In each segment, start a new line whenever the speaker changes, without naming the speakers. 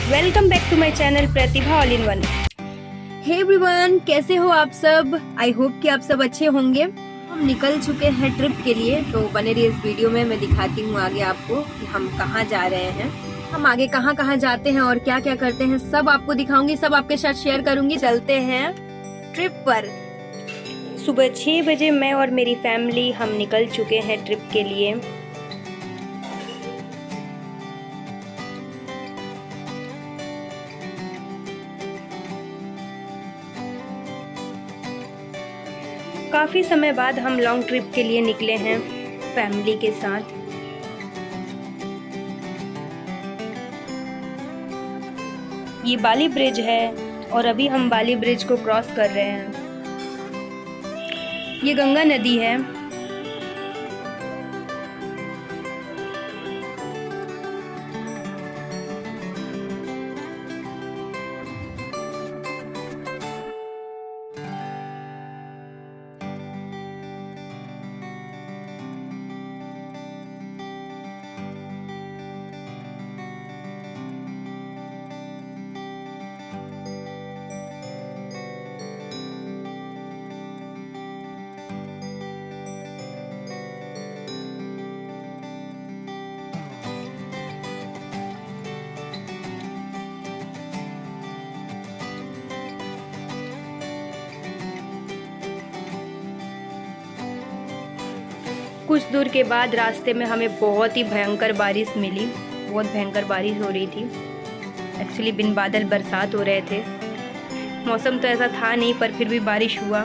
Welcome back to my channel Pratibha all in one. Hey everyone, कैसे हो आप सब? आई होप कि आप सब अच्छे होंगे। हम निकल चुके हैं ट्रिप के लिए, तो बने रहिए इस वीडियो में। मैं दिखाती हूँ आगे आपको कि हम कहाँ जा रहे हैं, हम आगे कहाँ कहाँ जाते हैं और क्या क्या करते हैं, सब आपको दिखाऊंगी, सब आपके साथ शेयर करूंगी। चलते हैं ट्रिप पर। सुबह 6 बजे मैं और मेरी फैमिली हम निकल चुके हैं ट्रिप के लिए। काफ़ी समय बाद हम लॉन्ग ट्रिप के लिए निकले हैं फैमिली के साथ। ये बाली ब्रिज है और अभी हम बाली ब्रिज को क्रॉस कर रहे हैं। ये गंगा नदी है। कुछ दूर के बाद रास्ते में हमें बहुत ही भयंकर बारिश मिली। बहुत भयंकर बारिश हो रही थी। एक्चुअली बिन बादल बरसात हो रहे थे। मौसम तो ऐसा था नहीं, पर फिर भी बारिश हुआ।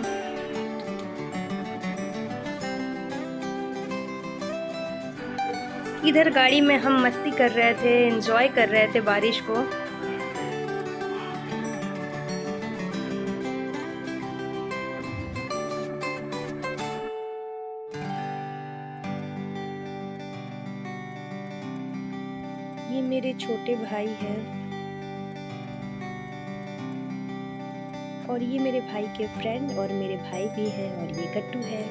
इधर गाड़ी में हम मस्ती कर रहे थे, एंजॉय कर रहे थे बारिश को। ये मेरे छोटे भाई हैं और ये मेरे भाई के फ्रेंड और मेरे भाई भी हैं और ये गट्टू है।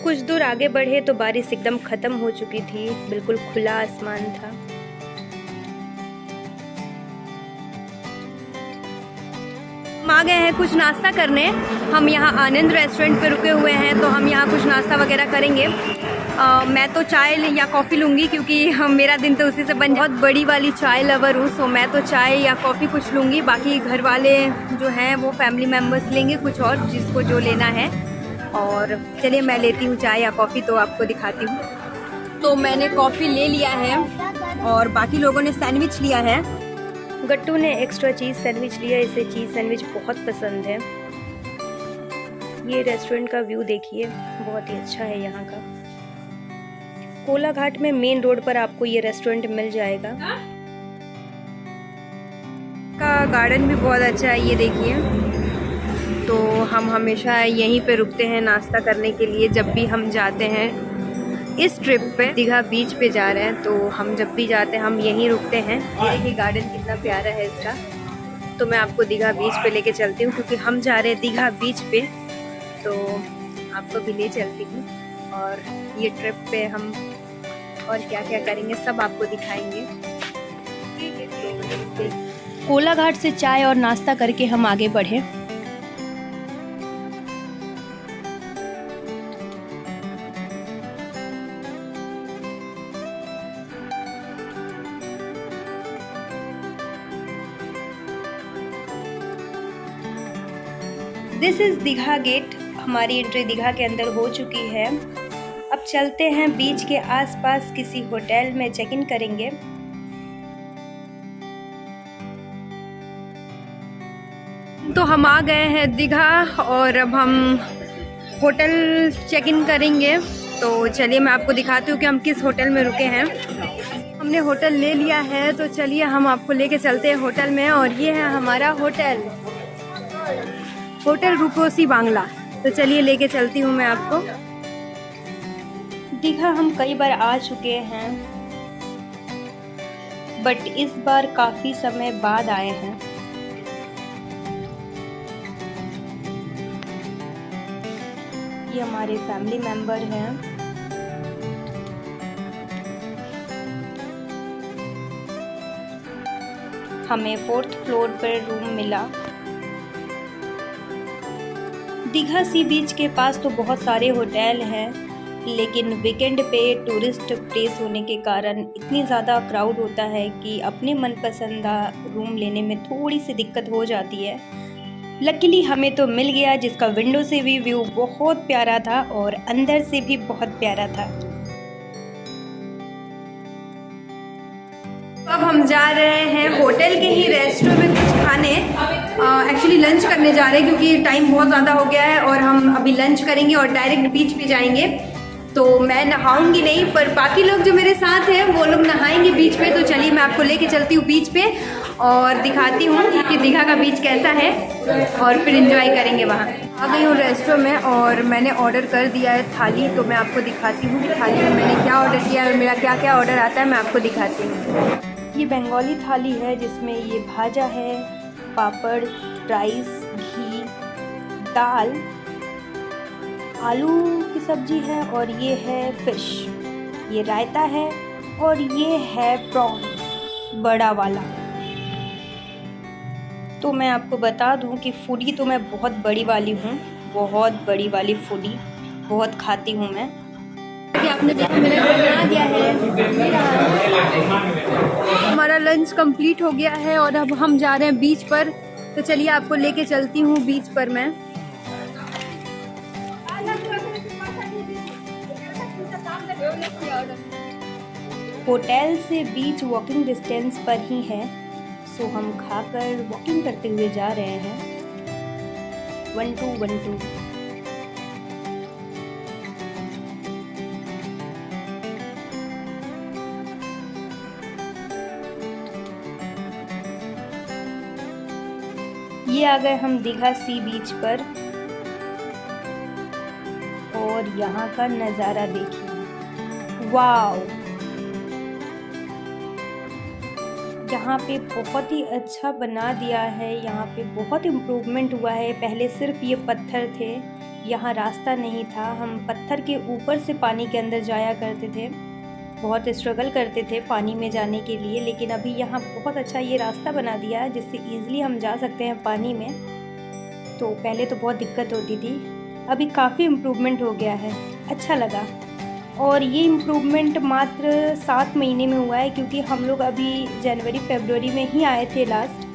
कुछ दूर आगे बढ़े तो बारिश एकदम खत्म हो चुकी थी, बिल्कुल खुला आसमान था। हम आ गए हैं कुछ नाश्ता करने। हम यहाँ आनंद रेस्टोरेंट पे रुके हुए हैं, तो हम यहाँ कुछ नाश्ता वगैरह करेंगे। मैं तो चाय या कॉफ़ी लूँगी, क्योंकि मेरा दिन तो उसी से बन। बहुत बड़ी वाली चाय लवर हूँ, सो मैं तो चाय या कॉफ़ी कुछ लूँगी। बाकी घर वाले जो हैं वो फैमिली मेम्बर्स लेंगे कुछ और, जिसको जो लेना है। और चलिए मैं लेती हूँ चाय या कॉफ़ी, तो आपको दिखाती हूँ। तो मैंने कॉफ़ी ले लिया है और बाकी लोगों ने सैंडविच लिया है। गट्टू ने एक्स्ट्रा चीज़ सैंडविच लिया, इसे चीज़ सैंडविच बहुत पसंद है। ये रेस्टोरेंट का व्यू देखिए, बहुत ही अच्छा है यहाँ का। कोलाघाट में मेन रोड पर आपको ये रेस्टोरेंट मिल जाएगा। का गार्डन भी बहुत अच्छा है, ये देखिए। तो हम हमेशा यहीं पे रुकते हैं नाश्ता करने के लिए, जब भी हम जाते हैं इस ट्रिप पे। दीघा बीच पे जा रहे हैं, तो हम जब भी जाते हैं हम यहीं रुकते हैं। ये देखिए गार्डन कितना प्यारा है इसका। तो मैं आपको दीघा बीच पे लेके चलती हूँ, क्योंकि हम जा रहे हैं दीघा बीच पे, तो आपको भी ले चलती हूँ। और ये ट्रिप पे हम और क्या क्या करेंगे सब आपको दिखाएंगे। कोलाघाट से चाय और नाश्ता करके हम आगे बढ़े। This is Digha gate. हमारी एंट्री दीघा के अंदर हो चुकी है। अब चलते हैं बीच के आसपास किसी होटल में चेक इन करेंगे। तो हम आ गए हैं दीघा और अब हम होटल चेक इन करेंगे। तो चलिए मैं आपको दिखाती हूँ कि हम किस होटल में रुके हैं। हमने होटल ले लिया है, तो चलिए हम आपको लेके चलते हैं होटल में। और ये है हमारा होटल, होटल रूपसी बांग्ला। तो चलिए लेके चलती हूँ मैं आपको। दीघा हम कई बार आ चुके हैं, बट इस बार काफ़ी समय बाद आए हैं। ये हमारे फैमिली मेंबर हैं।
हमें 4th फ्लोर पर रूम मिला। दीघा सी बीच के पास तो बहुत सारे होटल हैं, लेकिन वीकेंड पे टूरिस्ट प्लेस होने के कारण इतनी ज़्यादा क्राउड होता है कि अपने मनपसंदा रूम लेने में थोड़ी सी दिक्कत हो जाती है। लकीली हमें तो मिल गया, जिसका विंडो से भी व्यू बहुत प्यारा था और अंदर से भी बहुत प्यारा था।
अब हम जा रहे हैं होटल के ही रेस्टोरेंट में कुछ खाने, एक्चुअली लंच करने जा रहे हैं क्योंकि टाइम बहुत ज़्यादा हो गया है और हम अभी लंच करेंगे और डायरेक्ट बीच पे जाएंगे। तो मैं नहाऊंगी नहीं, पर बाकी लोग जो मेरे साथ हैं वो लोग नहाएंगे बीच पे। तो चलिए मैं आपको लेके चलती हूँ बीच पे और दिखाती हूँ कि दीघा का बीच कैसा है और फिर एंजॉय करेंगे वहाँ। आ गई हूँ रेस्टोरेंट में और मैंने ऑर्डर कर दिया है थाली। तो मैं आपको दिखाती हूँ कि थाली में मैंने क्या ऑर्डर किया है और मेरा क्या क्या ऑर्डर आता है, मैं आपको दिखाती हूँ।
ये बंगाली थाली है जिसमें ये भाजा है, पापड़, राइस, घी, दाल, आलू की सब्जी है और ये है फिश, ये रायता है और ये है प्रॉन बड़ा वाला। तो मैं आपको बता दूं कि फूडी तो मैं बहुत बड़ी वाली हूँ, बहुत बड़ी वाली फूडी, बहुत खाती हूँ मैं।
आपने देखा मेरा खाना आ गया है, हमारा लंच कंप्लीट हो गया है और अब हम जा रहे हैं बीच पर। तो चलिए आपको लेके चलती हूँ बीच पर मैं।
होटल से बीच वॉकिंग डिस्टेंस पर ही है, सो हम खाकर वॉकिंग करते हुए जा रहे हैं। 1 2 1 2। ये आ गए हम दीघा सी बीच पर और यहाँ का नज़ारा देखिए, वाव। यहाँ पे बहुत ही अच्छा बना दिया है, यहाँ पे बहुत इम्प्रूवमेंट हुआ है। पहले सिर्फ ये पत्थर थे, यहाँ रास्ता नहीं था, हम पत्थर के ऊपर से पानी के अंदर जाया करते थे, बहुत स्ट्रगल करते थे पानी में जाने के लिए। लेकिन अभी यहाँ बहुत अच्छा ये रास्ता बना दिया है जिससे ईज़िली हम जा सकते हैं पानी में। तो पहले तो बहुत दिक्कत होती थी, अभी काफ़ी इम्प्रूवमेंट हो गया है, अच्छा लगा। और ये इम्प्रूवमेंट मात्र 7 महीने में हुआ है, क्योंकि हम लोग अभी जनवरी फरवरी में ही आए थे लास्ट,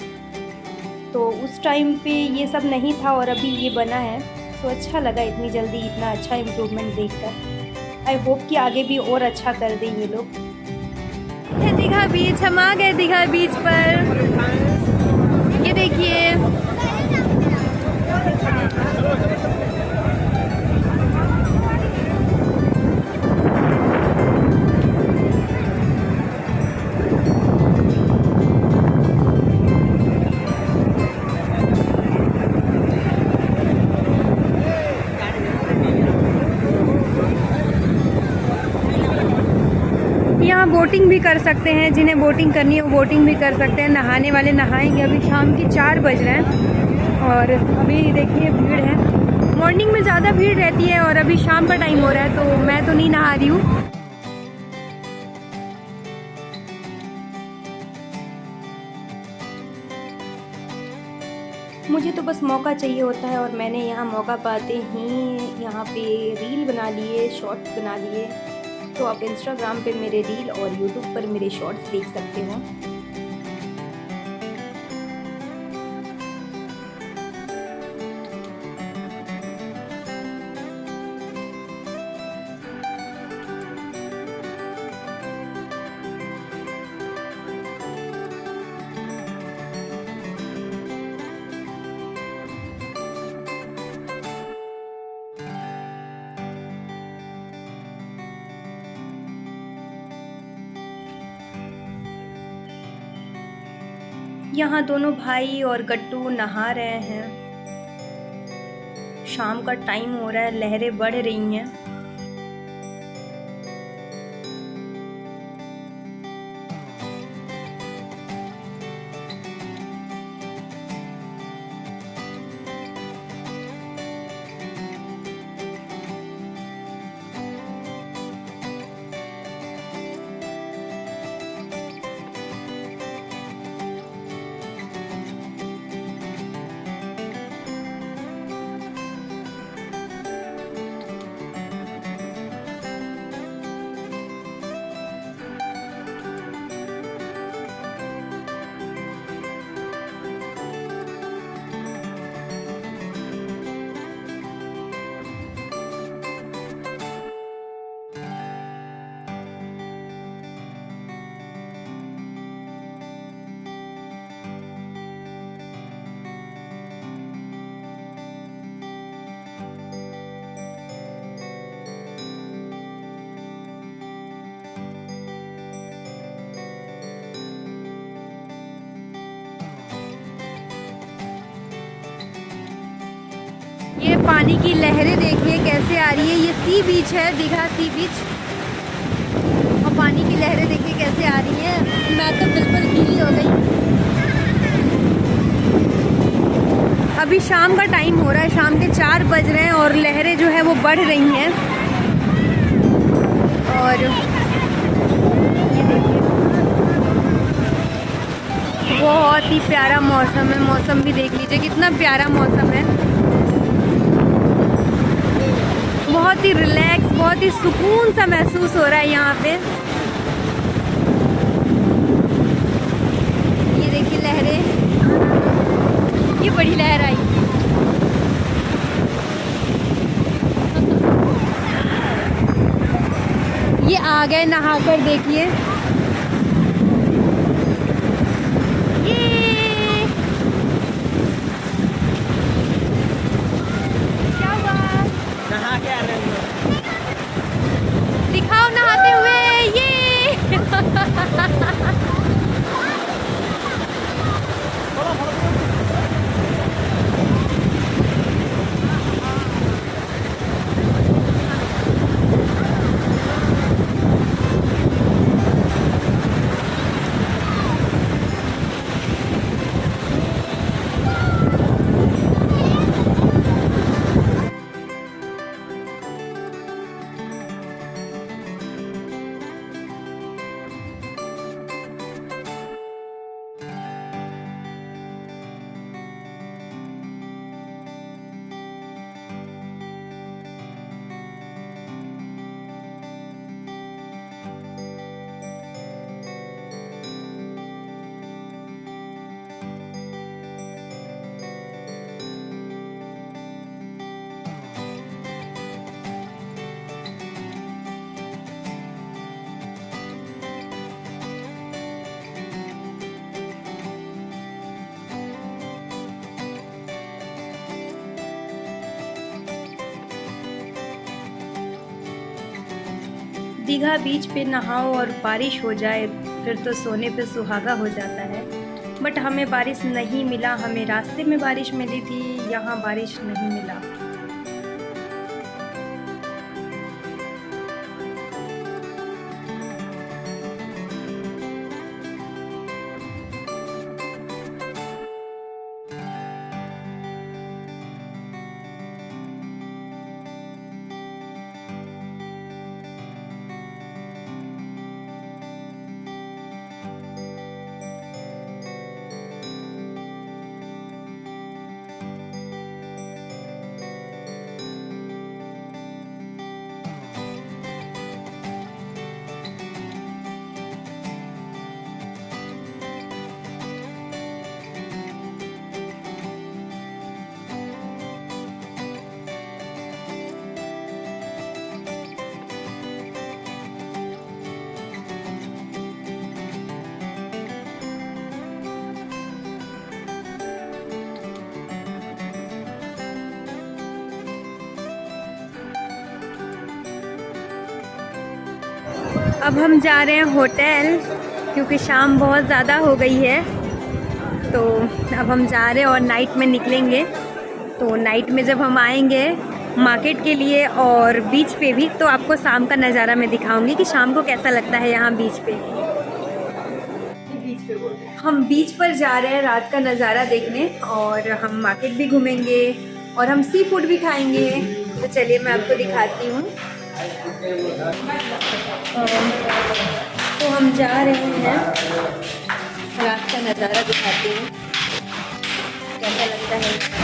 तो उस टाइम पे ये सब नहीं था और अभी ये बना है। तो अच्छा लगा इतनी जल्दी इतना अच्छा इम्प्रूवमेंट देखकर। आई होप कि आगे भी और अच्छा कर दें ये लोग।
दीघा बीच, हम आ गए दीघा बीच पर, ये देखिए। यहाँ बोटिंग भी कर सकते हैं, जिन्हें बोटिंग करनी है वो बोटिंग भी कर सकते हैं। नहाने वाले नहाएंगे। अभी शाम के 4 बज रहे हैं और अभी देखिए भीड़ है। मॉर्निंग में ज़्यादा भीड़ रहती है और अभी शाम का टाइम हो रहा है, तो मैं तो नहीं नहा रही हूँ।
मुझे तो बस मौका चाहिए होता है और मैंने यहाँ मौका पाते ही यहाँ पे रील बना लिए, शॉर्ट्स बना लिए। तो आप इंस्टाग्राम पे मेरे रील और यूट्यूब पर मेरे शॉर्ट्स देख सकते हो। यहाँ दोनों भाई और गट्टू नहा रहे हैं। शाम का टाइम हो रहा है, लहरें बढ़ रही हैं।
पानी की लहरें देखिए कैसे आ रही है। ये सी बीच है, दीघा सी बीच, और पानी की लहरें देखिए कैसे आ रही है। मैं तो बिल्कुल गीली हो गई। अभी शाम का टाइम हो रहा है, शाम के 4 बज रहे हैं और लहरें जो है वो बढ़ रही हैं। और ये देखिए बहुत ही प्यारा मौसम है। मौसम भी देख लीजिए कितना प्यारा मौसम है। बहुत ही रिलैक्स, बहुत ही सुकून सा महसूस हो रहा है यहाँ पे। ये देखिए लहरें, ये बड़ी लहर आई। ये आ गए नहाकर, देखिए क्या हुआ?
नहा के आ रहे हो?
दिखाओ नहाते हुए। ये
दीघा बीच पे नहाओ और बारिश हो जाए फिर तो सोने पे सुहागा हो जाता है। बट हमें बारिश नहीं मिला, हमें रास्ते में बारिश मिली थी, यहाँ बारिश नहीं मिला।
अब हम जा रहे हैं होटल, क्योंकि शाम बहुत ज़्यादा हो गई है। तो अब हम जा रहे हैं और नाइट में निकलेंगे। तो नाइट में जब हम आएंगे मार्केट के लिए और बीच पे भी, तो आपको शाम का नज़ारा मैं दिखाऊंगी कि शाम को कैसा लगता है यहाँ बीच पे। हम बीच पर जा रहे हैं रात का नज़ारा देखने, और हम मार्केट भी घूमेंगे और हम सी फूड भी खाएंगे। तो चलिए मैं आपको दिखाती हूँ। तो हम जा रहे हैं, रात का नज़ारा दिखाती हूँ कैसा लगता है।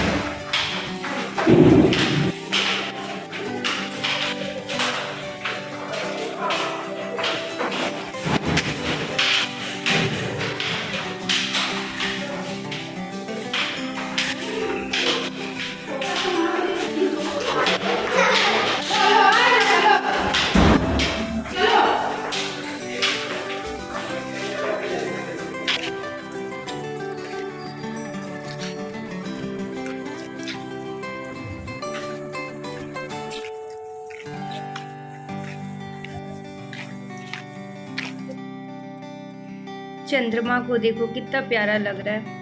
चंद्रमा को देखो कितना प्यारा लग रहा है।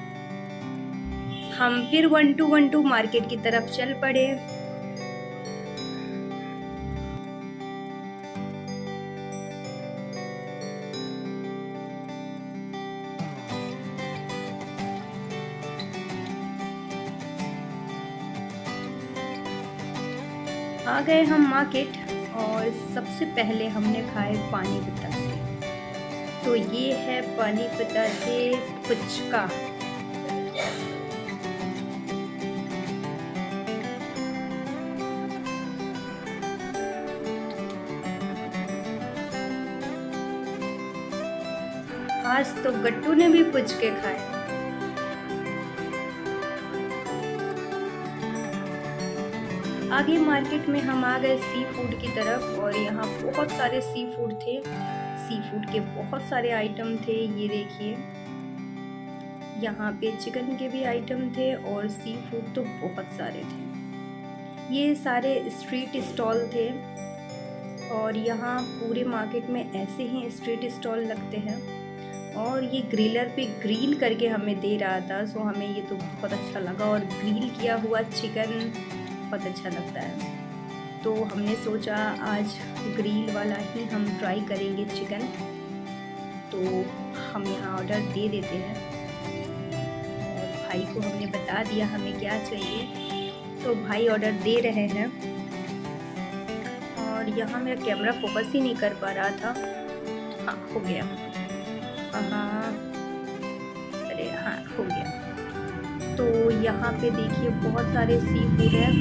हम फिर 1212 मार्केट की तरफ चल पड़े। आ गए हम मार्केट और सबसे पहले हमने खाए पानी बतासे। तो ये है पानी बतासे पुचका। आज तो गट्टू ने भी पुचके खाए। आगे मार्केट में हम आ गए सी फूड की तरफ और यहाँ बहुत सारे सी फूड थे। सी फूड के बहुत सारे आइटम थे। ये देखिए, यहाँ पे चिकन के भी आइटम थे और सी फूड तो बहुत सारे थे। ये सारे स्ट्रीट स्टॉल थे और यहाँ पूरे मार्केट में ऐसे ही स्ट्रीट स्टॉल लगते हैं। और ये ग्रिलर पे ग्रिल करके हमें दे रहा था, सो हमें ये तो बहुत अच्छा लगा। और ग्रिल किया हुआ चिकन बहुत अच्छा लगता है, तो हमने सोचा आज ग्रिल वाला ही हम ट्राई करेंगे चिकन। तो हम यहाँ ऑर्डर दे देते हैं और भाई को हमने बता दिया हमें क्या चाहिए, तो भाई ऑर्डर दे रहे हैं। और यहाँ मेरा कैमरा फोकस ही नहीं कर पा रहा था। हाँ, हो गया। हाँ, अरे हाँ, हो गया। तो यहाँ पे देखिए बहुत सारे सी फूड है।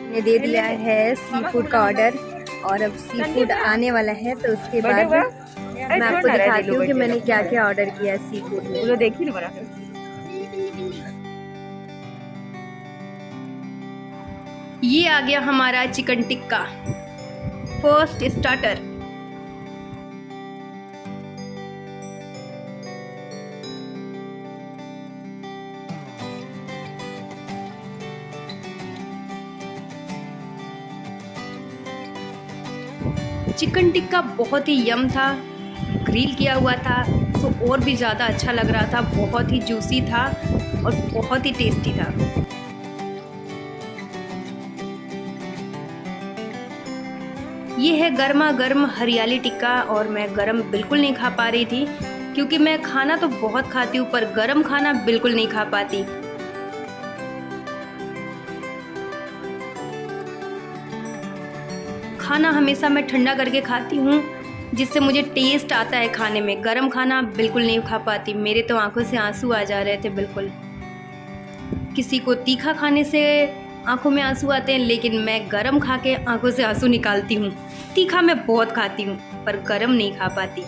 ने दे दिया है सी फूड का ऑर्डर और अब सी फूड आने वाला है, तो उसके बाद मैं आपको दिखाती हूँ कि मैंने क्या क्या ऑर्डर किया है सी फूड में।
देखिए
ये आ गया हमारा chicken tikka, first starter. Chicken tikka बहुत ही यम था, ग्रिल किया हुआ था, तो और भी ज़्यादा अच्छा लग रहा था। बहुत ही जूसी था और बहुत ही टेस्टी था। ये है गर्मा गर्म हरियाली टिक्का और मैं गरम बिल्कुल नहीं खा पा रही थी, क्योंकि मैं खाना तो बहुत खाती हूँ पर गरम खाना बिल्कुल नहीं खा पाती। खाना हमेशा मैं ठंडा करके खाती हूँ, जिससे मुझे टेस्ट आता है खाने में। गरम खाना बिल्कुल नहीं खा पाती। मेरे तो आंखों से आंसू आ जा रहे थे बिल्कुल। किसी को तीखा खाने से आंखों में आंसू आते हैं, लेकिन मैं गरम खा के आंखों से आंसू निकालती हूँ। तीखा मैं बहुत खाती हूँ पर गरम नहीं खा पाती।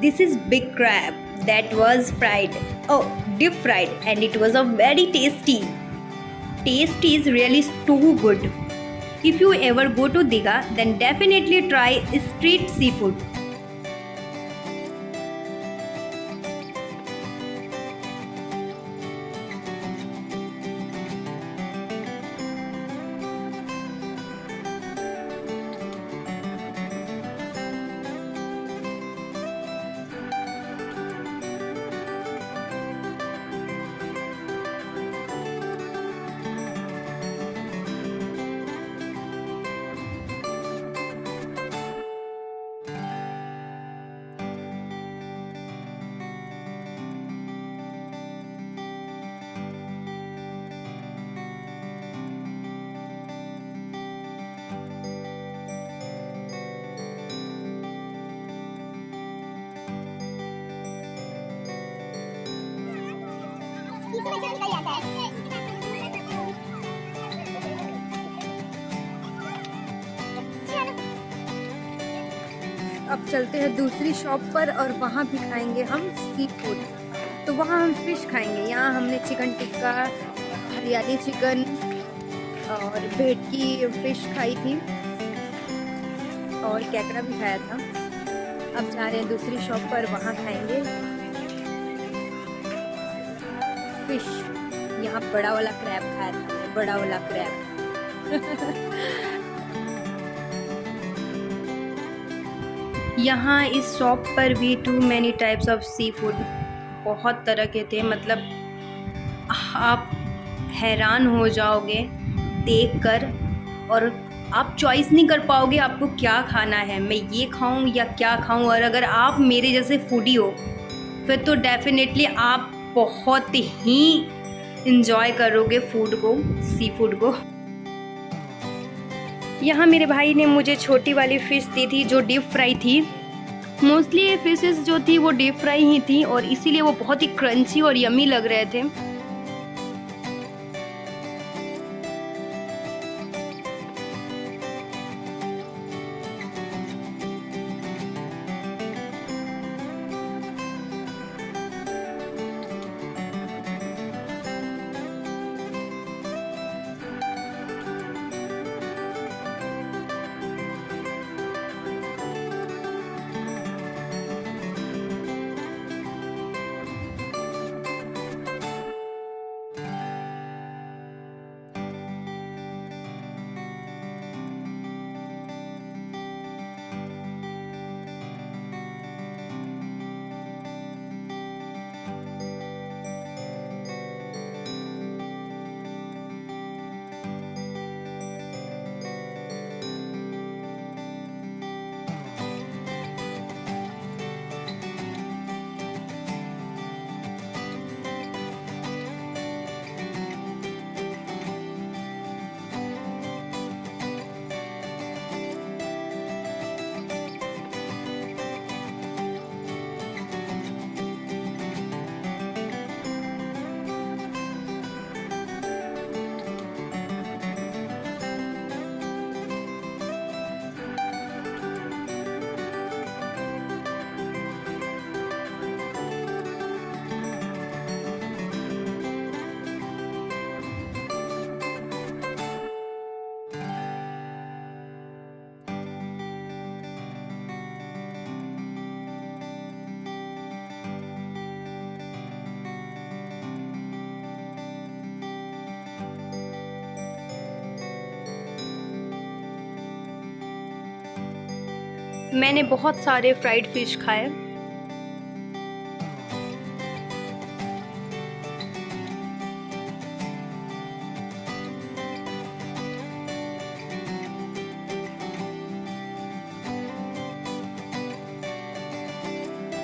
This is big crab that was fried. Oh, deep fried, and it was a very tasty. Taste is really too good. If you ever go to Digha, then definitely try street seafood. अब चलते हैं दूसरी shop पर और वहाँ भी खाएंगे हम सी फूड। तो वहाँ हम फिश खाएंगे। यहाँ हमने चिकन टिक्का, हरियाली चिकन और भेटकी फिश खाई थी और कैकड़ा भी खाया था। अब जा रहे हैं दूसरी शॉप पर, वहाँ खाएंगे फिश। यहाँ बड़ा वाला क्रैब खाया था, बड़ा वाला क्रैब। यहाँ इस शॉप पर भी too many types of seafood, बहुत तरह के थे। मतलब आप हैरान हो जाओगे देखकर और आप चॉइस नहीं कर पाओगे आपको क्या खाना है, मैं ये खाऊं या क्या खाऊं। और अगर आप मेरे जैसे फूडी हो फिर तो डेफिनेटली आप बहुत ही इंजॉय करोगे फूड को, सी फूड को। यहाँ मेरे भाई ने मुझे छोटी वाली फ़िश दी थी जो डीप फ्राई थी। मोस्टली ये फिशेस जो थी वो डीप फ्राई ही थी और इसीलिए वो बहुत ही क्रंची और यमी लग रहे थे। मैंने बहुत सारे फ्राइड फिश खाए।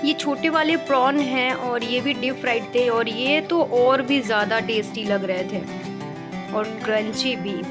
ये छोटे वाले प्रॉन हैं और ये भी डीप फ्राइड थे और ये तो और भी ज़्यादा टेस्टी लग रहे थे और क्रंची भी।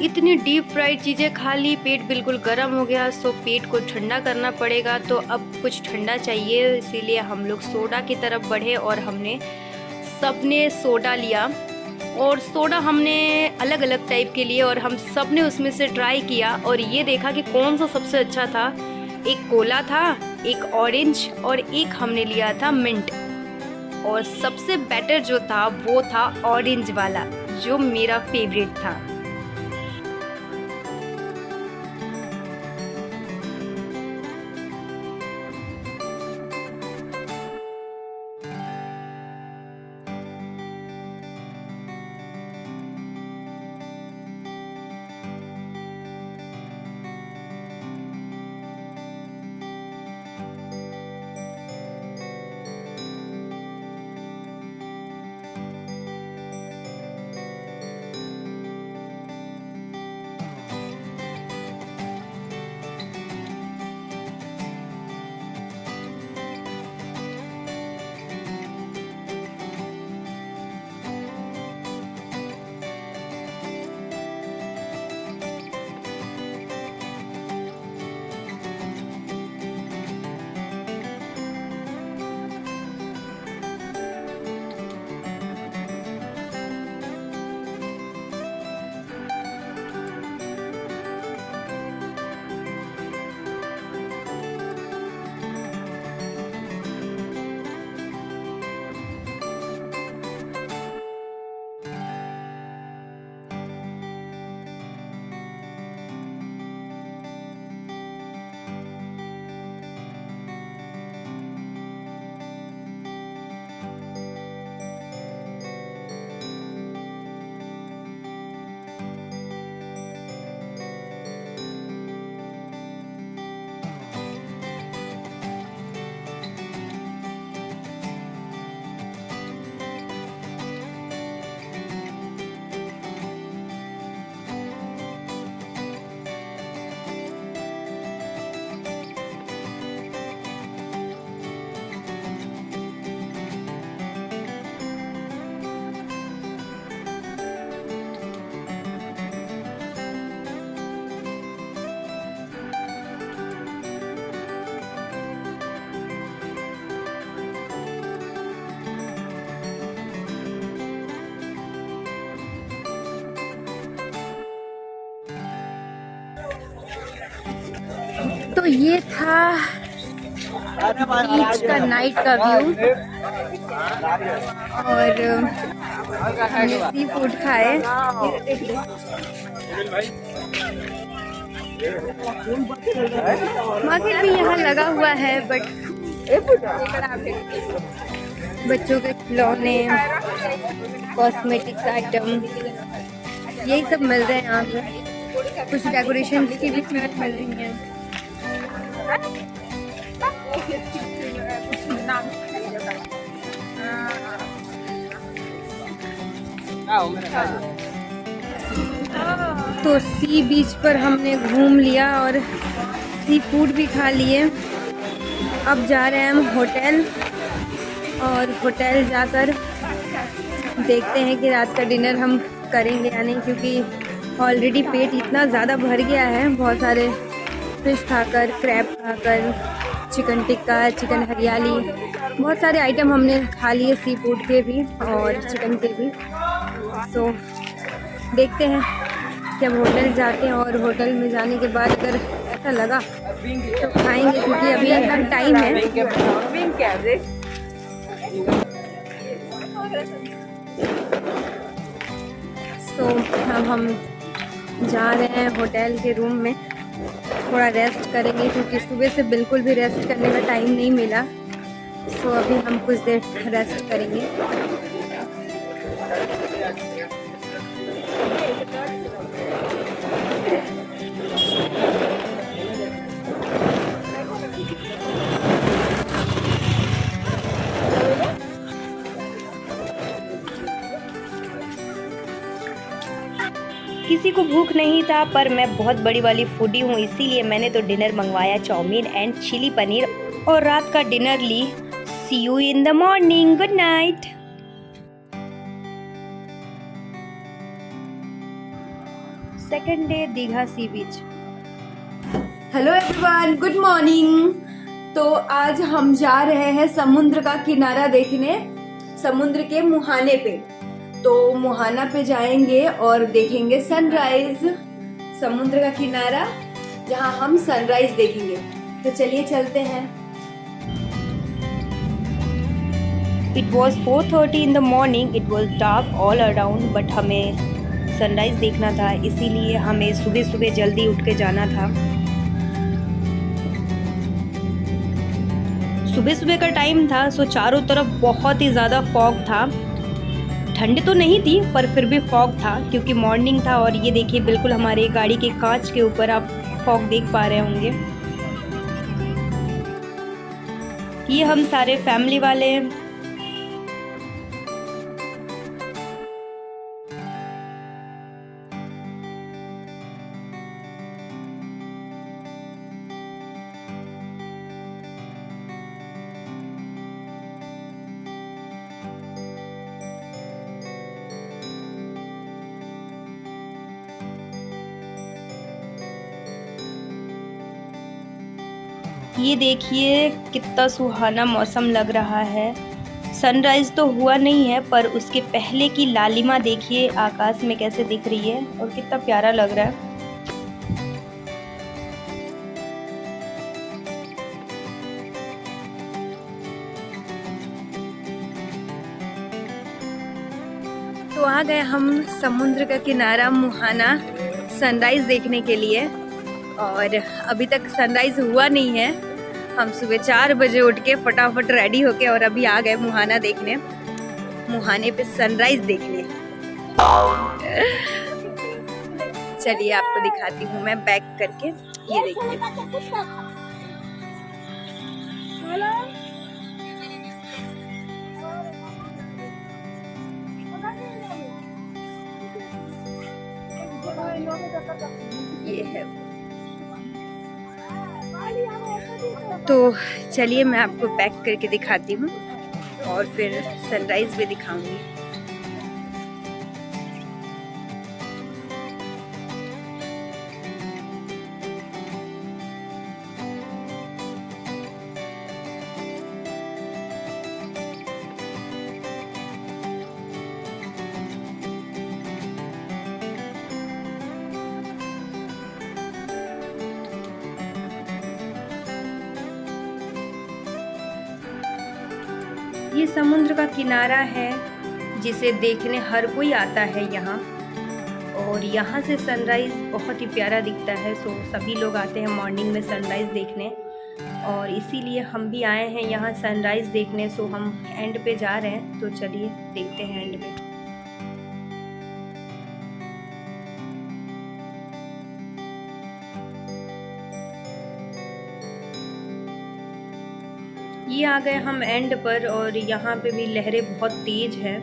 इतनी डीप फ्राइड चीज़ें खा ली, पेट बिल्कुल गर्म हो गया। सो पेट को ठंडा करना पड़ेगा, तो अब कुछ ठंडा चाहिए, इसीलिए हम लोग सोडा की तरफ बढ़े और हमने सबने सोडा लिया। और सोडा हमने अलग अलग टाइप के लिए और हम सब ने उसमें से ट्राई किया और ये देखा कि कौन सा सबसे अच्छा था। एक कोला था, एक ऑरेंज और एक हमने लिया था मिंट। और सबसे बेटर जो था वो था ऑरेंज वाला, जो मेरा फेवरेट था। ये था बीच का नाइट का व्यू और हमने सी फूड खाए। मार्केट भी यहाँ लगा हुआ है बट बच्चों के खिलौने, कॉस्मेटिक्स आइटम यही सब मिल रहे हैं यहाँ पे। कुछ डेकोरेशन की भी चीज़ें मिल रही हैं। तो सी बीच पर हमने घूम लिया और सी फूड भी खा लिए। अब जा रहे हैं हम होटल और होटल जाकर देखते हैं कि रात का डिनर हम करेंगे या नहीं, क्योंकि ऑलरेडी पेट इतना ज़्यादा भर गया है। बहुत सारे फिश खाकर, क्रैब खाकर, चिकन टिक्का, चिकन हरियाली, बहुत सारे आइटम हमने खा लिए सी फूड के भी और चिकन के भी। तो देखते हैं कि हम होटल जाते हैं और होटल में जाने के बाद अगर ऐसा लगा तो खाएंगे, क्योंकि अभी तक टाइम है। तो अब हम जा रहे हैं होटल के रूम में, थोड़ा रेस्ट करेंगे क्योंकि सुबह से बिल्कुल भी रेस्ट करने का टाइम नहीं मिला। तो अभी हम कुछ देर रेस्ट करेंगे।
किसी को भूख नहीं था, पर मैं बहुत बड़ी वाली फूडी हूँ, इसीलिए मैंने तो डिनर मंगवाया चाउमीन एंड चिली पनीर और रात का डिनर ली। See you in the morning, good night. Second day Digha sea beach.
Hello everyone, good morning. तो आज हम जा रहे हैं समुद्र का किनारा देखने, समुद्र के मुहाने पे। तो मुहाना पे जाएंगे और देखेंगे सनराइज, समुद्र का किनारा जहां हम सनराइज देखेंगे। तो चलिए चलते हैं।
It was 4:30 in the morning. It was dark all around, but हमें सनराइज देखना था, इसीलिए हमें सुबह सुबह जल्दी उठ के जाना था। सुबह सुबह का टाइम था, सो चारों तरफ बहुत ही ज़्यादा फॉग था। ठंड तो नहीं थी पर फिर भी फॉग था क्योंकि मॉर्निंग था। और ये देखिए बिल्कुल हमारे गाड़ी के कांच के ऊपर आप फॉग देख पा रहे होंगे। ये हम सारे फैमिली वाले हैं। ये देखिए कितना सुहाना मौसम लग रहा है। सनराइज तो हुआ नहीं है पर उसके पहले की लालिमा देखिए आकाश में कैसे दिख रही है और कितना प्यारा लग रहा है।
तो आ गए हम समुद्र का किनारा मुहाना सनराइज देखने के लिए। और अभी तक सनराइज हुआ नहीं है। हम सुबह 4 बजे उठ के फटाफट रेडी होके और अभी आ गए मुहाना देखने, मुहाने पे सनराइज देखने। चलिए आपको दिखाती हूँ मैं बैक करके। ये देखिए ये है। तो चलिए मैं आपको पैक करके दिखाती हूँ और फिर सनराइज भी दिखाऊंगी।
ये समुद्र का किनारा है जिसे देखने हर कोई आता है यहाँ, और यहाँ से सनराइज़ बहुत ही प्यारा दिखता है। सो सभी लोग आते हैं मॉर्निंग में सनराइज़ देखने, और इसीलिए हम भी आए हैं यहाँ सनराइज़ देखने। सो हम एंड पे जा रहे हैं, तो चलिए देखते हैं एंड पे। ये आ गए हम एंड पर, और यहाँ पे भी लहरें बहुत तेज़ हैं।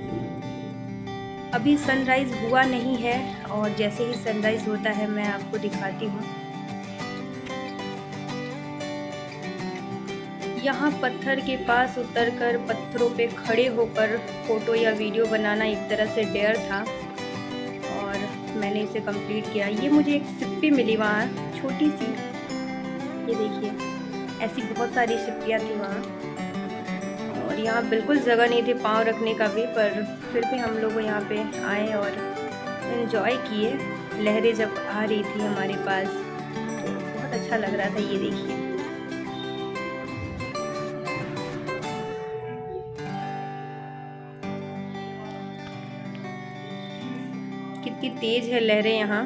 अभी सनराइज़ हुआ नहीं है, और जैसे ही सनराइज़ होता है मैं आपको दिखाती हूँ। यहाँ पत्थर के पास उतरकर पत्थरों पे खड़े होकर फ़ोटो या वीडियो बनाना एक तरह से डेयर था, और मैंने इसे कंप्लीट किया। ये मुझे एक सिप्पी मिली वहाँ, छोटी सी, ये देखिए, ऐसी बहुत सारी सिप्पियाँ थी वहाँ, और यहाँ बिल्कुल जगह नहीं थी पाँव रखने का भी, पर फिर भी हम लोग यहाँ पे आए और एंजॉय किए। लहरें जब आ रही थी हमारे पास तो बहुत अच्छा लग रहा था। ये देखिए, कितनी तेज है लहरें यहाँ।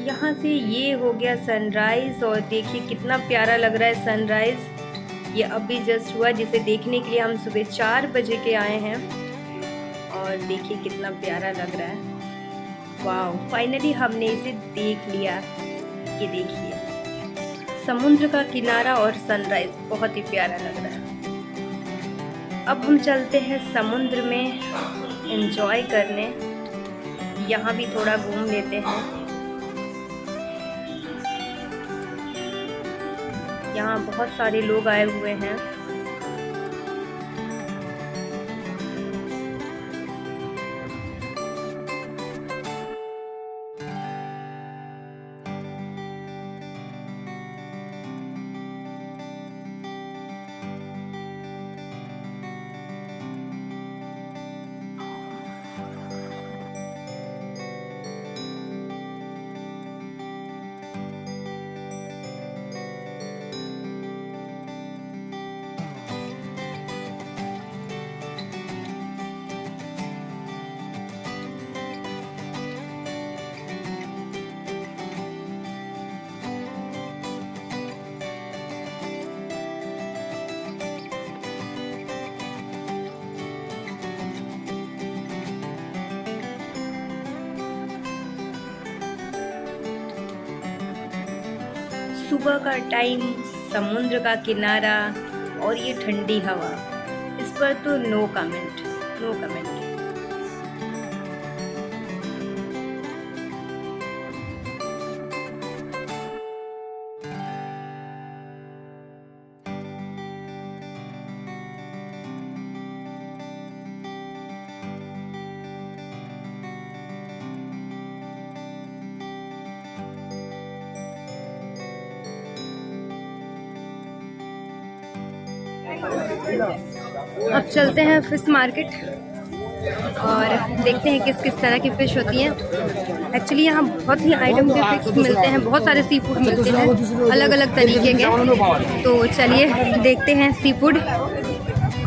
यहाँ से ये हो गया सनराइज़, और देखिए कितना प्यारा लग रहा है सनराइज़। ये अभी जस्ट हुआ, जिसे देखने के लिए हम सुबह 4 बजे के आए हैं, और देखिए कितना प्यारा लग रहा है। वाह, फाइनली हमने इसे देख लिया। ये देखिए समुद्र का किनारा और सनराइज़ बहुत ही प्यारा लग रहा है। अब हम चलते हैं समुद्र में एंजॉय करने, यहाँ भी थोड़ा घूम लेते हैं। यहाँ बहुत सारे लोग आए हुए हैं। सुबह का टाइम, समुद्र का किनारा और ये ठंडी हवा, इस पर तो नो कमेंट, नो कमेंट। अब चलते हैं फिश मार्केट और देखते हैं किस किस तरह की फ़िश होती हैं। एक्चुअली यहाँ बहुत ही आइटम के फिश मिलते हैं, बहुत सारे सी फूड मिलते हैं अलग अलग तरीके के। तो चलिए देखते हैं सी फूड,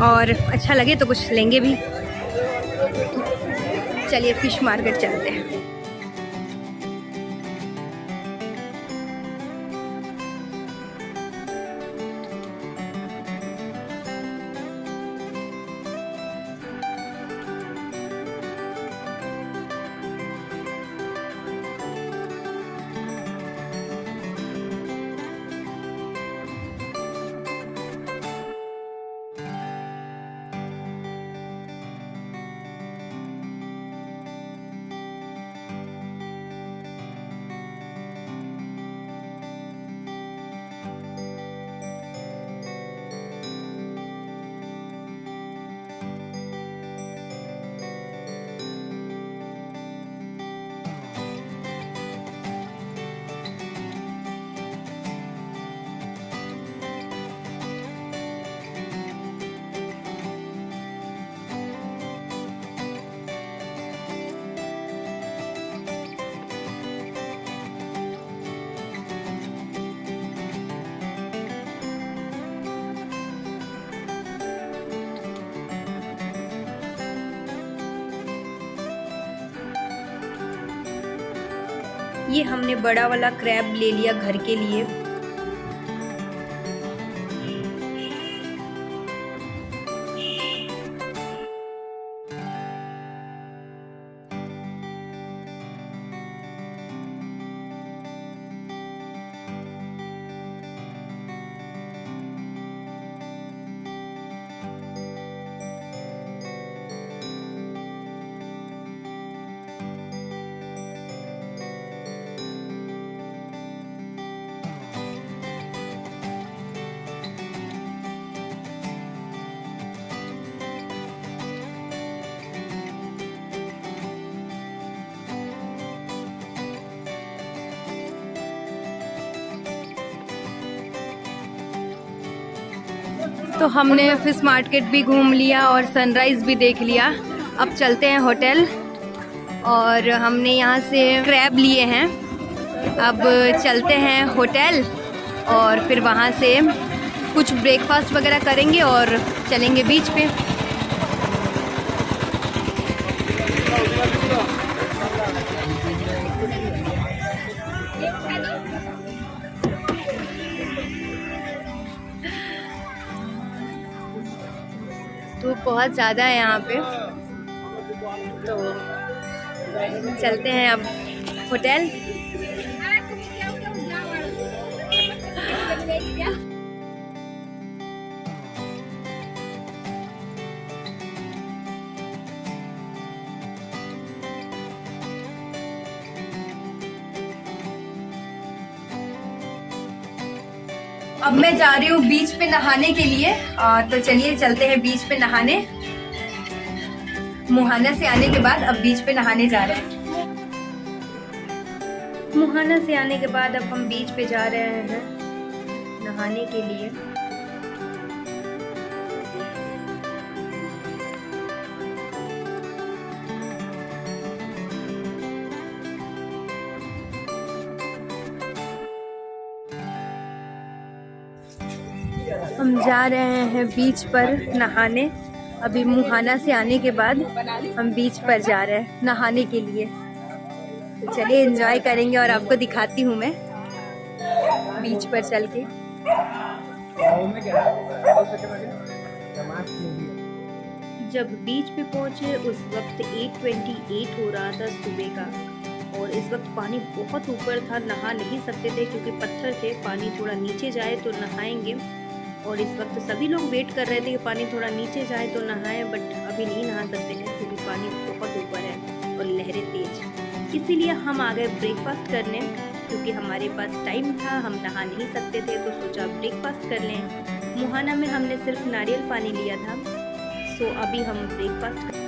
और अच्छा लगे तो कुछ लेंगे भी। चलिए फ़िश मार्केट चलते हैं। ये हमने बड़ा वाला क्रैब ले लिया घर के लिए।
तो हमने फिश मार्केट भी घूम लिया और सनराइज़ भी देख लिया। अब चलते हैं होटल, और हमने यहाँ से क्रैब लिए हैं। अब चलते हैं होटल और फिर वहाँ से कुछ ब्रेकफास्ट वगैरह करेंगे और चलेंगे बीच पे। धूप बहुत ज़्यादा है यहाँ पे, तो चलते हैं अब होटल। अब मैं जा रही हूँ बीच पे नहाने के लिए, तो चलिए चलते हैं बीच पे नहाने। मुहाना से आने के बाद अब बीच पे नहाने जा रहे हैं।
मुहाना से आने के बाद अब हम बीच पे जा रहे हैं नहाने के लिए।
हम जा रहे हैं बीच पर नहाने। अभी मुहाना से आने के बाद हम बीच पर जा रहे हैं नहाने के लिए। तो चलिए एंजॉय करेंगे और आपको दिखाती हूँ मैं बीच पर चल के।
जब बीच पे पहुंचे उस वक्त 8:28 हो रहा था सुबह का, और इस वक्त पानी बहुत ऊपर था, नहा नहीं सकते थे क्योंकि पत्थर थे। पानी थोड़ा नीचे जाए तो नहाएंगे, और इस वक्त सभी लोग वेट कर रहे थे कि पानी थोड़ा नीचे जाए तो नहाएं, बट अभी नहीं नहा सकते हैं क्योंकि पानी बहुत ऊपर है और लहरें तेज। इसीलिए हम आ गए ब्रेकफास्ट करने, क्योंकि हमारे पास टाइम था, हम नहा नहीं सकते थे, तो सोचा ब्रेकफास्ट कर लें। मुहाना में हमने सिर्फ नारियल पानी लिया था, सो अभी हम ब्रेकफास्ट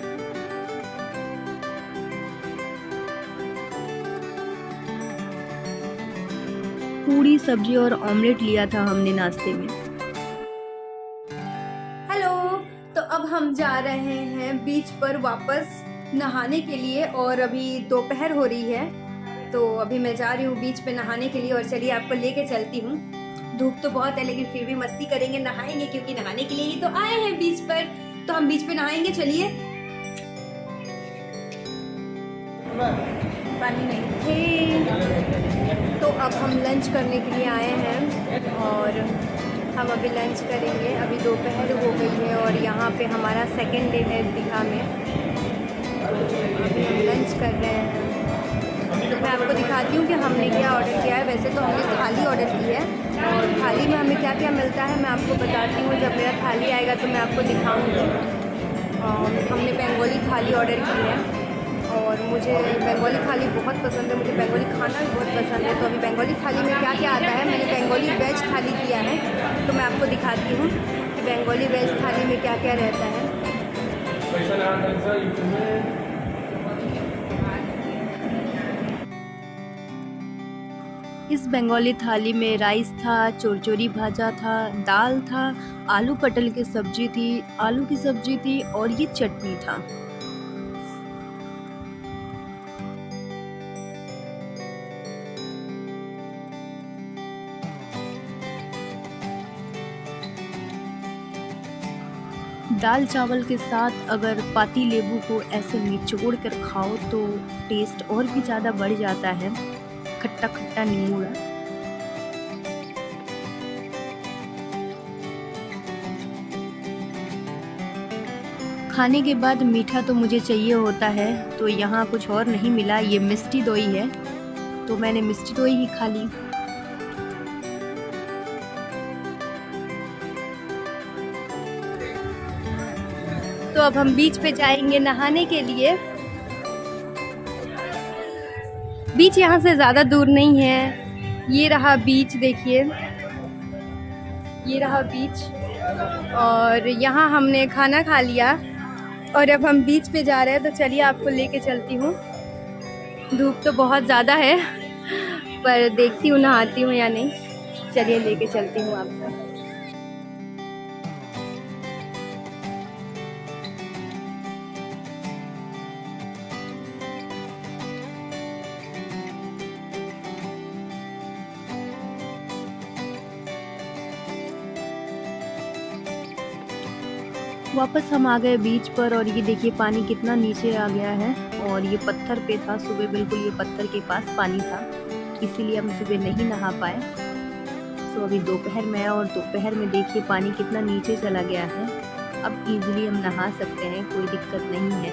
पूरी सब्जी और ऑमलेट लिया था हमने नाश्ते में। हेलो, तो अब हम जा रहे हैं बीच पर वापस नहाने के लिए, और अभी दोपहर हो रही है, तो अभी मैं जा रही हूँ बीच पे नहाने के लिए। और चलिए आपको लेके चलती हूँ। धूप तो बहुत है लेकिन फिर भी मस्ती करेंगे, नहाएंगे, क्योंकि नहाने के लिए ही तो आए हैं बीच पर, तो हम बीच पे नहाएंगे। चलिए। पानी नहीं थे, तो अब हम लंच करने के लिए आए हैं और हम अभी लंच करेंगे। अभी दोपहर हो गई है और यहाँ पे हमारा सेकंड डे है दीघा में। अभी हम लंच कर रहे हैं, तो मैं आपको दिखाती हूँ कि हमने क्या ऑर्डर किया है। वैसे तो हमने थाली ऑर्डर की है, और थाली में हमें क्या क्या मिलता है मैं आपको बताती हूँ। जब मेरा थाली आएगा तो मैं आपको दिखाऊँगी। हमने बंगाली थाली ऑर्डर की है, और मुझे बंगाली थाली बहुत पसंद है, मुझे बंगाली खाना भी बहुत पसंद है। तो अभी बंगाली थाली में क्या क्या आता है, मैंने बंगाली वेज थाली किया है, तो मैं आपको दिखाती हूँ कि बंगाली वेज थाली में क्या क्या रहता है। इस बंगाली थाली में राइस था, चोरचोरी भाजा था, दाल था, आलू पटल की सब्जी थी, आलू की सब्जी थी, और ये चटनी था। दाल चावल के साथ अगर पाती नींबू को ऐसे निचोड़ कर खाओ तो टेस्ट और भी ज़्यादा बढ़ जाता है। खट्टा खट्टा नींबू है। खाने के बाद मीठा तो मुझे चाहिए होता है, तो यहाँ कुछ और नहीं मिला। ये मिष्टी दोई है, तो मैंने मिष्टी दोई ही खा ली। तो अब हम बीच पे जाएंगे नहाने के लिए। बीच यहाँ से ज़्यादा दूर नहीं है। ये रहा बीच, देखिए ये रहा बीच। और यहाँ हमने खाना खा लिया और अब हम बीच पे जा रहे हैं, तो चलिए आपको लेके चलती हूँ। धूप तो बहुत ज़्यादा है, पर देखती हूँ नहाती हूँ या नहीं। चलिए लेके चलती हूँ आपको। वापस हम आ गए बीच पर और ये देखिए पानी कितना नीचे आ गया है। और ये पत्थर पे था, सुबह बिल्कुल ये पत्थर के पास पानी था, इसीलिए हम सुबह नहीं नहा पाए। तो अभी दोपहर में है और दोपहर में देखिए पानी कितना नीचे चला गया है। अब इजीली हम नहा सकते हैं, कोई दिक्कत नहीं है।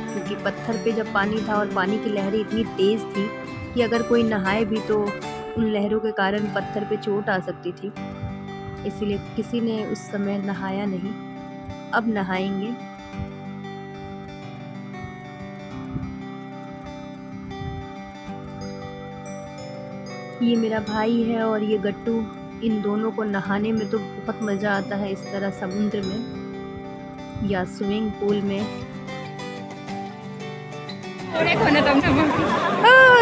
क्योंकि पत्थर पे जब पानी था और पानी की लहरें इतनी तेज़ थी कि अगर कोई नहाए भी तो उन लहरों के कारण पत्थर पे चोट आ सकती थी, इसीलिए किसी ने उस समय नहाया नहीं। अब नहाएंगे। ये मेरा भाई है और ये गट्टू, इन दोनों को नहाने में तो बहुत मज़ा आता है इस तरह समुद्र में या स्विमिंग पूल में।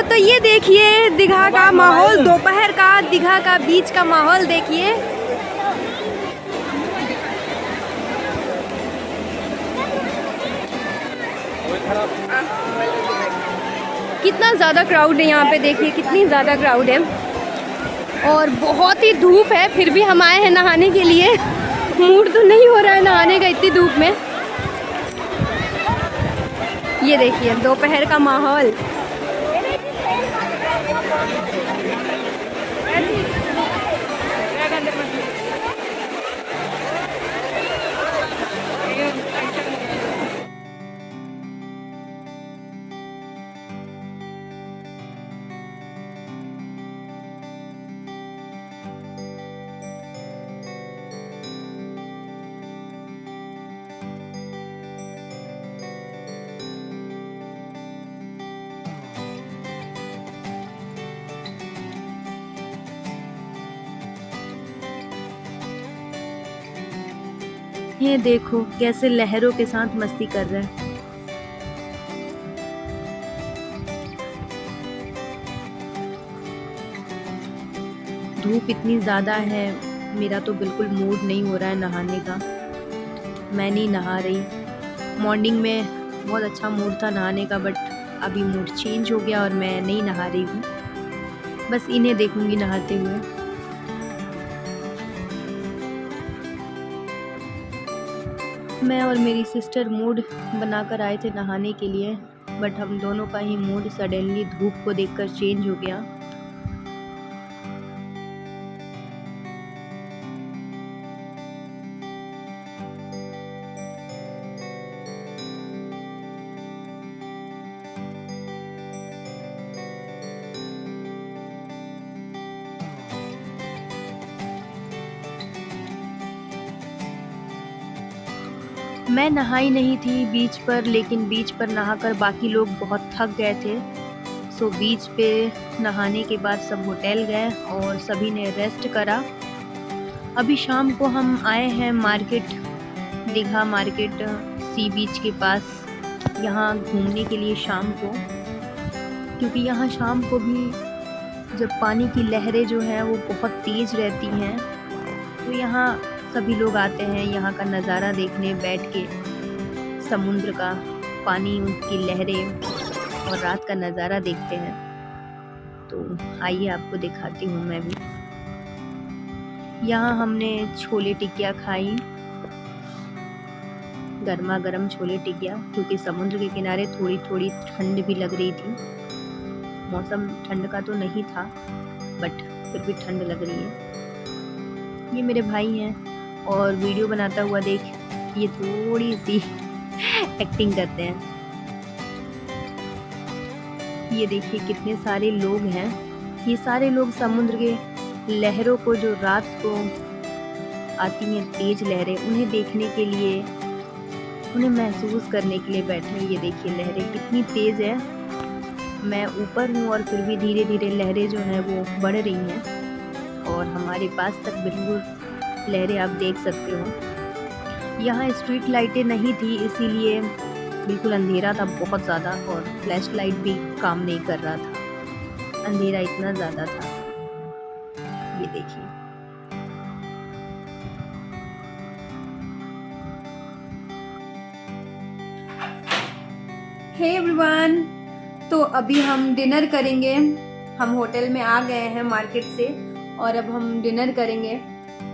तो ये देखिए दीघा का माहौल, दोपहर का दीघा का बीच का माहौल देखिए। कितना ज़्यादा क्राउड है यहाँ पे, देखिए कितनी ज़्यादा क्राउड है और बहुत ही धूप है। फिर भी हम आए हैं नहाने के लिए। मूड तो नहीं हो रहा है नहाने का इतनी धूप में। ये देखिए दोपहर का माहौल। ये देखो कैसे लहरों के साथ मस्ती कर रहे हैं। धूप इतनी ज़्यादा है, मेरा तो बिल्कुल मूड नहीं हो रहा है नहाने का। मैं नहीं नहा रही। मॉर्निंग में बहुत अच्छा मूड था नहाने का, बट अभी मूड चेंज हो गया और मैं नहीं नहा रही हूँ। बस इन्हें देखूँगी नहाते हुए। मैं और मेरी सिस्टर मूड बनाकर आए थे नहाने के लिए, बट हम दोनों का ही मूड सडनली धूप को देखकर चेंज हो गया। मैं नहाई नहीं थी बीच पर, लेकिन बीच पर नहाकर बाकी लोग बहुत थक गए थे। सो बीच पे नहाने के बाद सब होटल गए और सभी ने रेस्ट करा। अभी शाम को हम आए हैं मार्केट, दीघा मार्केट सी बीच के पास, यहाँ घूमने के लिए शाम को। क्योंकि यहाँ शाम को भी जब पानी की लहरें जो हैं वो बहुत तेज़ रहती हैं, तो यहाँ सभी लोग आते हैं यहाँ का नज़ारा देखने, बैठ के समुद्र का पानी, उनकी लहरें और रात का नज़ारा देखते हैं। तो आइए आपको दिखाती हूँ मैं भी। यहाँ हमने छोले टिकिया खाई, गर्मा गर्म छोले टिकिया, क्योंकि समुद्र के किनारे थोड़ी थोड़ी ठंड भी लग रही थी।
मौसम ठंड का तो नहीं था, बट फिर भी ठंड लग रही है। ये मेरे भाई हैं और वीडियो बनाता हुआ देख ये थोड़ी सी एक्टिंग करते हैं। ये देखिए कितने सारे लोग हैं। ये सारे लोग समुद्र के लहरों को, जो रात को आती हैं तेज लहरें, उन्हें देखने के लिए, उन्हें महसूस करने के लिए बैठे हैं। ये देखिए लहरें कितनी तेज़ है। मैं ऊपर हूँ और फिर भी धीरे धीरे लहरें जो हैं वो बढ़ रही हैं और हमारे पास तक बिल्कुल लहरें आप देख सकते हो। यहाँ स्ट्रीट लाइटें नहीं थी, इसीलिए बिल्कुल अंधेरा था बहुत ज़्यादा, और फ्लैश लाइट भी काम नहीं कर रहा था, अंधेरा इतना ज़्यादा था। ये देखिए
हे एवरीवन, तो अभी हम डिनर करेंगे। हम होटल में आ गए हैं मार्केट से और अब हम डिनर करेंगे।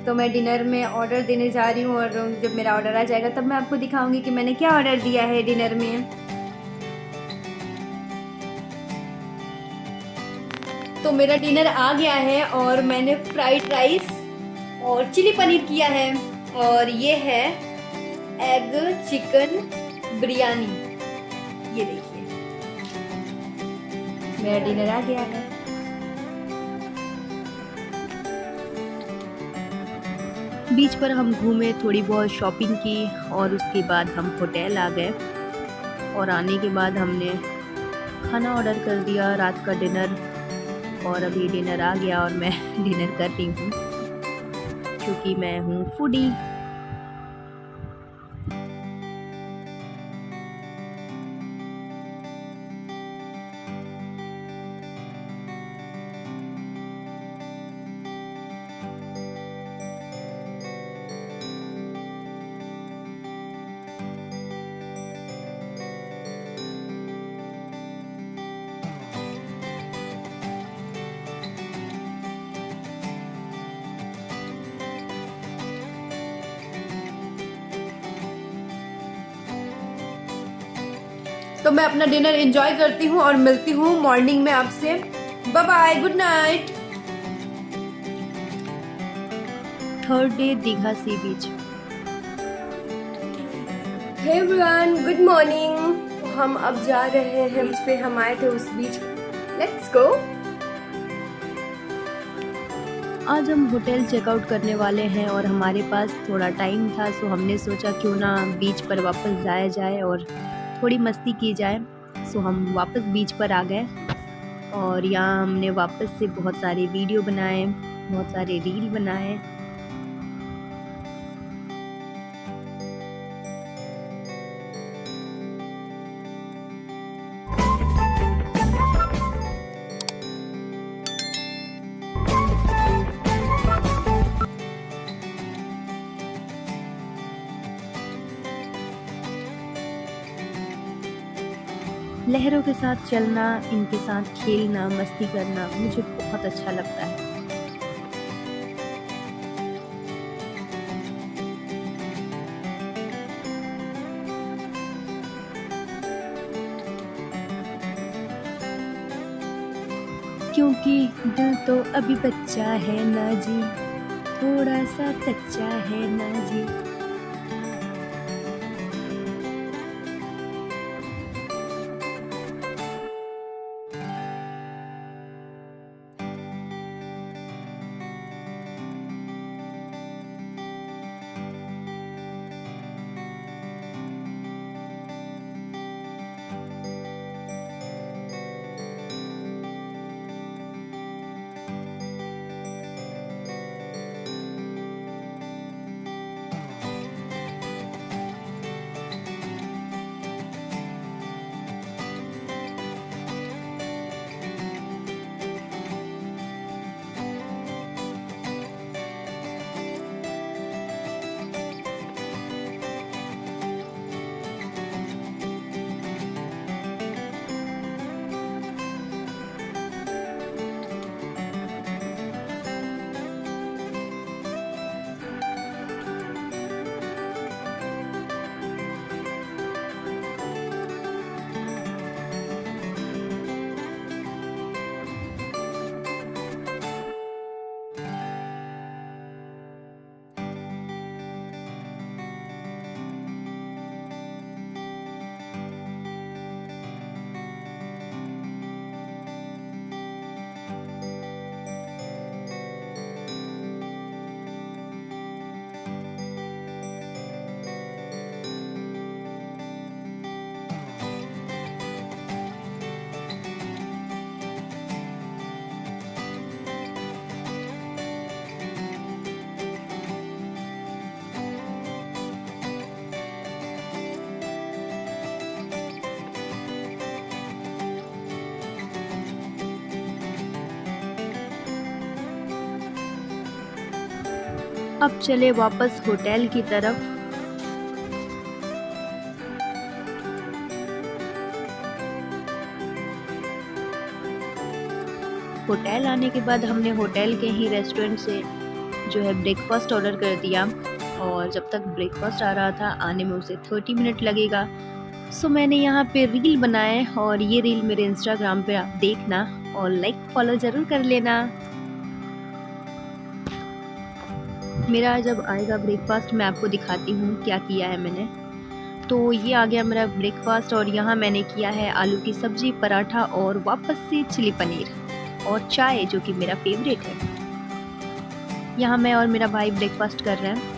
तो मैं डिनर में ऑर्डर देने जा रही हूँ और जब मेरा ऑर्डर आ जाएगा तब मैं आपको दिखाऊंगी कि मैंने क्या ऑर्डर दिया है डिनर में। तो मेरा डिनर आ गया है और मैंने फ्राइड राइस और चिली पनीर किया है, और ये है एग चिकन बिरयानी। ये देखिए मेरा डिनर आ गया है।
बीच पर हम घूमे, थोड़ी बहुत शॉपिंग की और उसके बाद हम होटल आ गए। और आने के बाद हमने खाना ऑर्डर कर दिया, रात का डिनर। और अभी डिनर आ गया और मैं डिनर कर रही हूँ क्योंकि मैं हूँ फूडी।
तो मैं अपना डिनर एंजॉय करती हूँ और मिलती हूँ मॉर्निंग में आपसे। Bye bye, good night.
Third day Digha sea beach.
Hey everyone, good morning. हम अब जा रहे हैं बीच पे, हम आए थे उस बीच। Let's go.
आज हम होटल चेकआउट करने वाले हैं और हमारे पास थोड़ा टाइम था, सो हमने सोचा क्यों ना बीच पर वापस जाया जाए और थोड़ी मस्ती की जाए। सो हम वापस बीच पर आ गए और यहाँ हमने वापस से बहुत सारे वीडियो बनाए, बहुत सारे रील बनाए। लहरों के साथ चलना, इनके साथ खेलना, मस्ती करना मुझे बहुत अच्छा लगता है। क्योंकि दिल तो अभी बच्चा है ना जी, थोड़ा सा कच्चा है ना जी। अब चले वापस होटल की तरफ। होटल आने के बाद हमने होटल के ही रेस्टोरेंट से जो है ब्रेकफास्ट ऑर्डर कर दिया, और जब तक ब्रेकफास्ट आ रहा था आने में उसे 30 मिनट लगेगा। सो मैंने यहाँ पे रील बनाए, और ये रील मेरे इंस्टाग्राम पे आप देखना और लाइक फॉलो ज़रूर कर लेना। मेरा जब आएगा ब्रेकफास्ट मैं आपको दिखाती हूँ क्या किया है मैंने। तो ये आ गया मेरा ब्रेकफास्ट, और यहाँ मैंने किया है आलू की सब्ज़ी, पराठा और वापस से चिली पनीर और चाय जो कि मेरा फेवरेट है। यहाँ मैं और मेरा भाई ब्रेकफास्ट कर रहे हैं।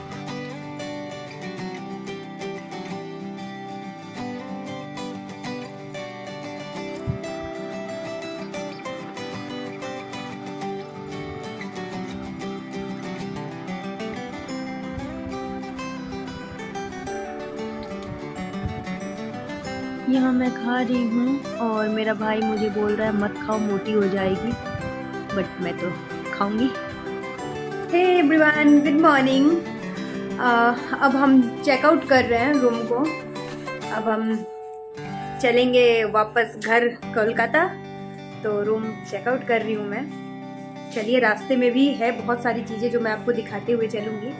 यहाँ मैं खा रही हूँ, और मेरा भाई मुझे बोल रहा है मत खाओ मोटी हो जाएगी, बट मैं तो खाऊंगी।
Hey everyone, good morning. अब हम चेकआउट कर रहे हैं रूम को। अब हम चलेंगे वापस घर कोलकाता, तो रूम चेकआउट कर रही हूँ मैं। चलिए, रास्ते में भी है बहुत सारी चीज़ें जो मैं आपको दिखाते हुए चलूँगी,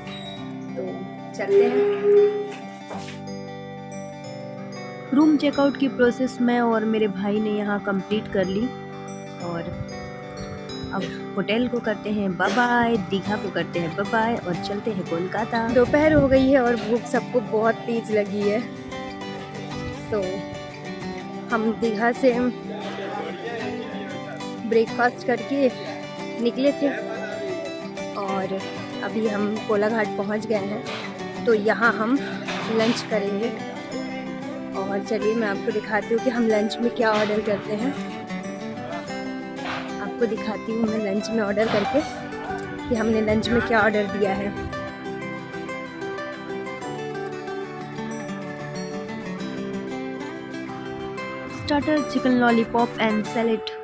तो चलते हैं।
रूम चेकआउट की प्रोसेस मैं और मेरे भाई ने यहाँ कंप्लीट कर ली, और अब होटल को करते हैं बाय बाय, दीघा को करते हैं बाय बाय, और चलते हैं कोलकाता।
दोपहर हो गई है और भूख सबको बहुत तेज लगी है, तो हम दीघा से ब्रेकफास्ट करके निकले थे, और अभी हम कोलाघाट पहुंच गए हैं, तो यहाँ हम लंच करेंगे। और चलिए मैं आपको दिखाती हूँ कि हम लंच में क्या ऑर्डर करते हैं। आपको दिखाती हूँ मैं लंच में ऑर्डर करके कि हमने लंच में क्या ऑर्डर दिया है।
Starter chicken lollipop and salad.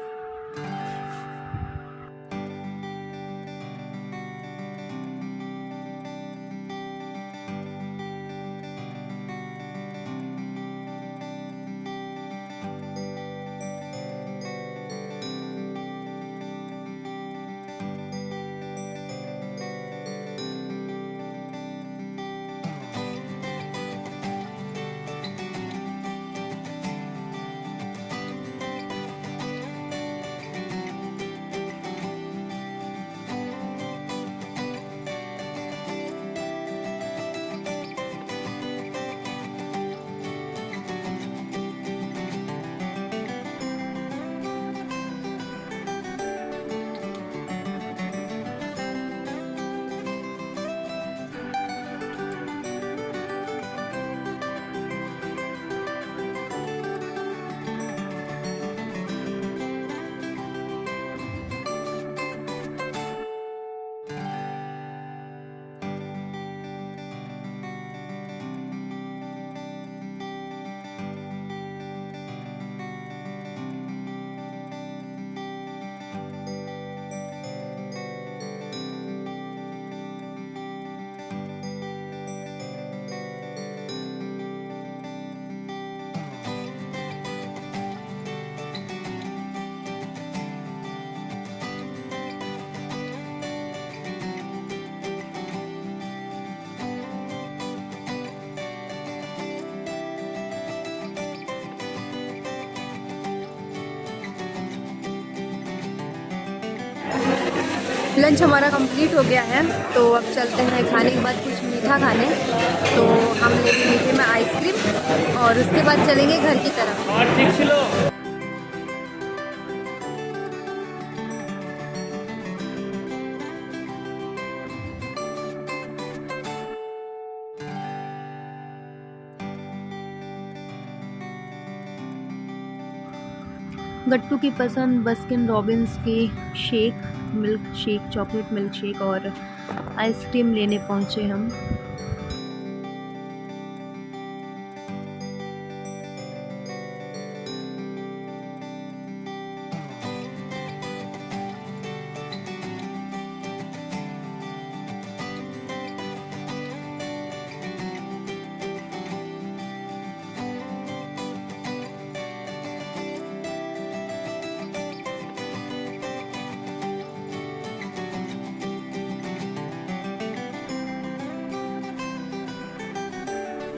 Lunch हमारा कंप्लीट हो गया है, तो अब चलते हैं खाने के बाद कुछ मीठा खाने। तो हम लेंगे मीठे में आइसक्रीम, और उसके बाद चलेंगे घर की तरफ।
और 6 किलो।
गट्टू की पसंद बस्किन रॉबिन्स की shake, milk shake, chocolate milk shake और आइसक्रीम लेने पहुँचे हम।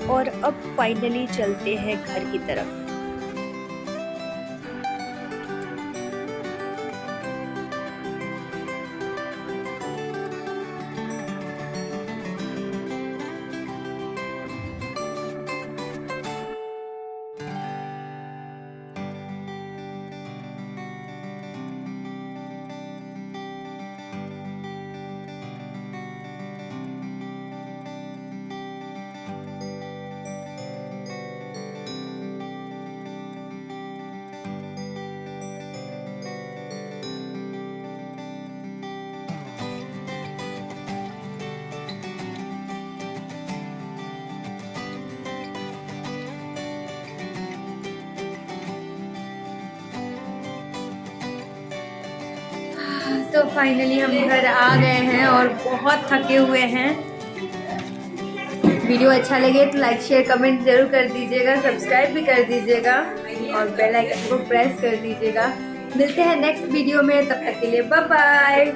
और अब फाइनली चलते हैं घर की तरफ।
तो फाइनली हम घर आ गए हैं और बहुत थके हुए हैं। वीडियो अच्छा लगे तो लाइक शेयर कमेंट जरूर कर दीजिएगा, सब्सक्राइब भी कर दीजिएगा और बेल आइकन को प्रेस कर दीजिएगा। मिलते हैं नेक्स्ट वीडियो में, तब तक के लिए बाय बाय।